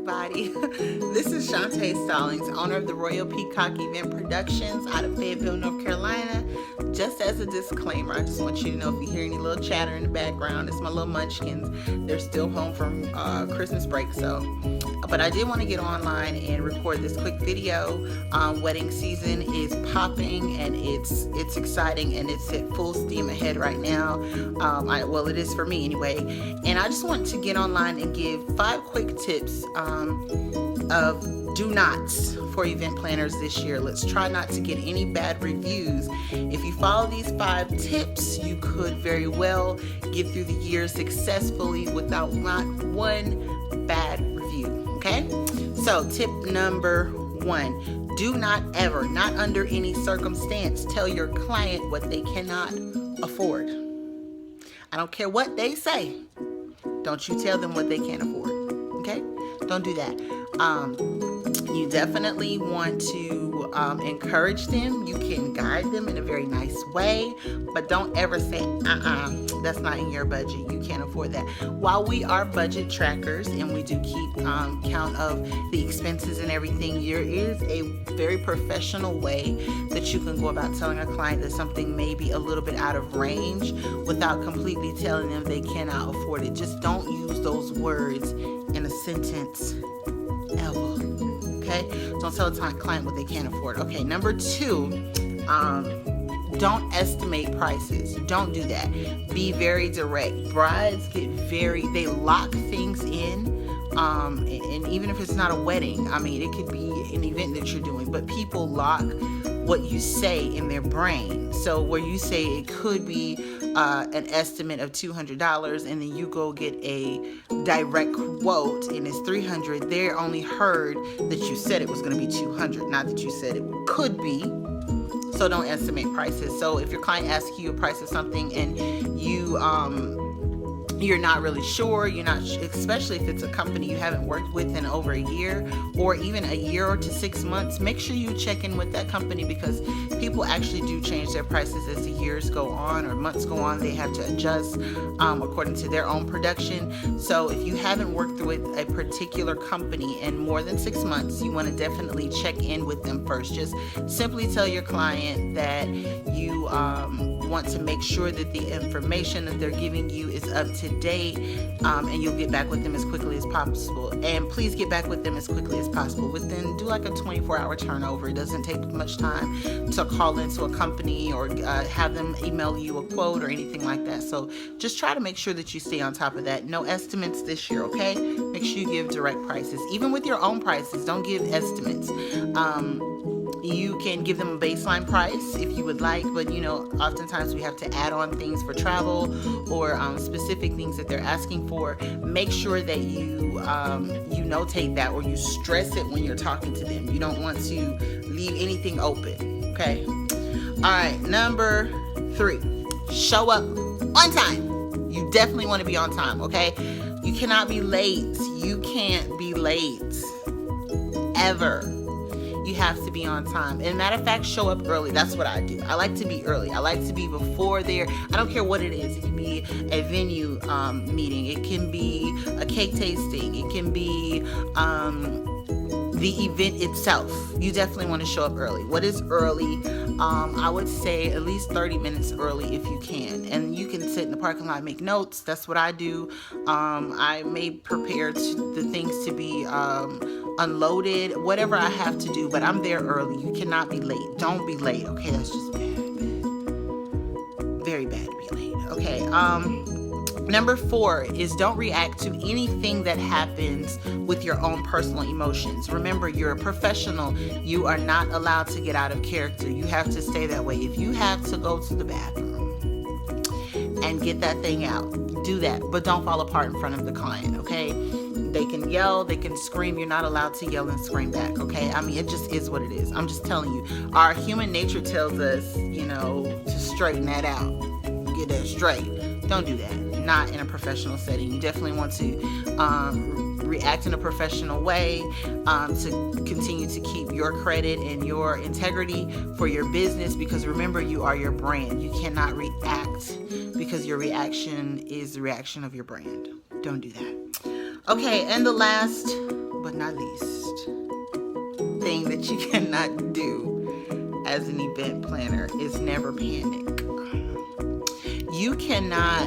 everybody. This is Shantae Stallings, owner of the Royal Peacock Event Productions out of Fayetteville, North Carolina. Just as a disclaimer, I just want you to know if you hear any little chatter in the background, it's my little munchkins. They're still home from Christmas break, but I did want to get online and record this quick video. Wedding season is popping and it's exciting and it's at full steam ahead right now. Well, it is for me anyway. And I just want to get online and give 5 quick tips of do nots for event planners this year. Let's try not to get any bad reviews. If you follow these 5 tips, you could very well get through the year successfully without not one bad review. Okay? So tip number 1, do not ever, not under any circumstance, tell your client what they cannot afford. I don't care what they say. Don't you tell them what they can't afford. Okay? Don't do that. You definitely want to encourage them. You can guide them in a very nice way, but don't ever say, that's not in your budget. You can't afford that. While we are budget trackers and we do keep count of the expenses and everything, there is a very professional way that you can go about telling a client that something may be a little bit out of range without completely telling them they cannot afford it. Just don't use those words in a sentence ever. Okay? Don't tell a client what they can't afford. Okay, number 2, don't estimate prices. Don't do that. Be very direct. Brides they lock things in. And even if it's not a wedding, I mean, it could be an event that you're doing, but people lock what you say in their brain. So where you say it could be an estimate of $200 and then you go get a direct quote and it's $300, they only heard that you said it was going to be $200, not that you said it could be. So don't estimate prices. So if your client asks you a price of something and you're not really sure, especially if it's a company you haven't worked with in over a year or even a year or to 6 months, make sure you check in with that company because people actually do change their prices as the years go on or months go on. They have to adjust according to their own production. So if you haven't worked with a particular company in more than 6 months, you want to definitely check in with them first. Just simply tell your client that you want to make sure that the information that they're giving you is up to date, and you'll get back with them as quickly as possible. And please get back with them as quickly as possible. Do like a 24-hour turnover. It doesn't take much time to call into a company or have them email you a quote or anything like that. So just try to make sure that you stay on top of that. No estimates this year, okay? Make sure you give direct prices. Even with your own prices, don't give estimates. You can give them a baseline price if you would like, but oftentimes we have to add on things for travel or specific things that they're asking for. Make sure that you notate that or you stress it when you're talking to them. You don't want to leave anything open, okay? All right, number 3, show up on time. You definitely want to be on time, okay? You cannot be late. You can't be late ever. You have to be on time. And matter of fact, show up early. That's what I do. I like to be early. I like to be before there. I don't care what it is. It can be a venue meeting. It can be a cake tasting. It can be the event itself. You definitely want to show up early. What is early? I would say at least 30 minutes early if you can. And you can sit in the parking lot and make notes. That's what I do. I may prepare the things to be unloaded, whatever I have to do, but I'm there early. You cannot be late. Don't be late, okay? That's just bad. Very bad to be late. Okay, number 4 is don't react to anything that happens with your own personal emotions. Remember, you're a professional. You are not allowed to get out of character. You have to stay that way. If you have to go to the bathroom and get that thing out, do that, but don't fall apart in front of the client, okay? They can yell, they can scream. You're not allowed to yell and scream back, okay? I mean, it just is what it is. I'm just telling you. Our human nature tells us, to straighten that out. Get that straight. Don't do that. Not in a professional setting. You definitely want to react in a professional way to continue to keep your credit and your integrity for your business, because remember, you are your brand. You cannot react because your reaction is the reaction of your brand. Don't do that. Okay, and the last but not least, thing that you cannot do as an event planner is never panic. You cannot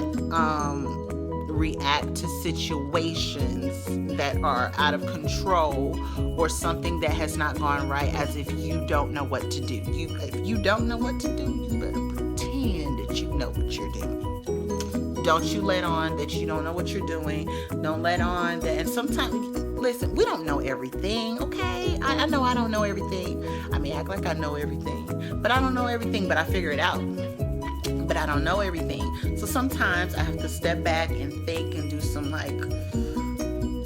react to situations that are out of control or something that has not gone right as if you don't know what to do. If you don't know what to do, you better pretend that you know what you're doing. Don't you let on that you don't know what you're doing. Don't let on that. And sometimes, listen, we don't know everything, okay? I know I don't know everything. I may act like I know everything, but I don't know everything, but I figure it out. But I don't know everything. So sometimes I have to step back and think and do some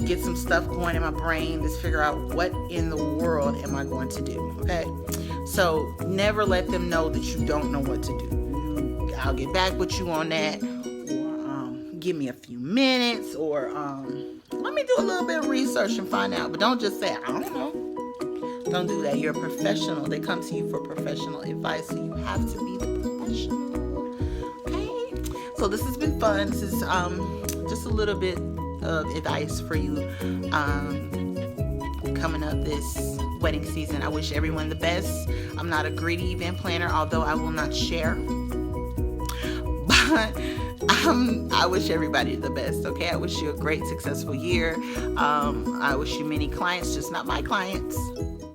get some stuff going in my brain. Just figure out what in the world am I going to do, okay? So never let them know that you don't know what to do. I'll get back with you on that. Or give me a few minutes, or let me do a little bit of research and find out. But don't just say, I don't know. Don't do that. You're a professional. They come to you for professional advice, so you have to be the professional. So this has been fun. This is just a little bit of advice for you coming up this wedding season. I wish everyone the best. I'm not a greedy event planner, although I will not share. But I wish everybody the best, okay? I wish you a great, successful year. I wish you many clients, just not my clients.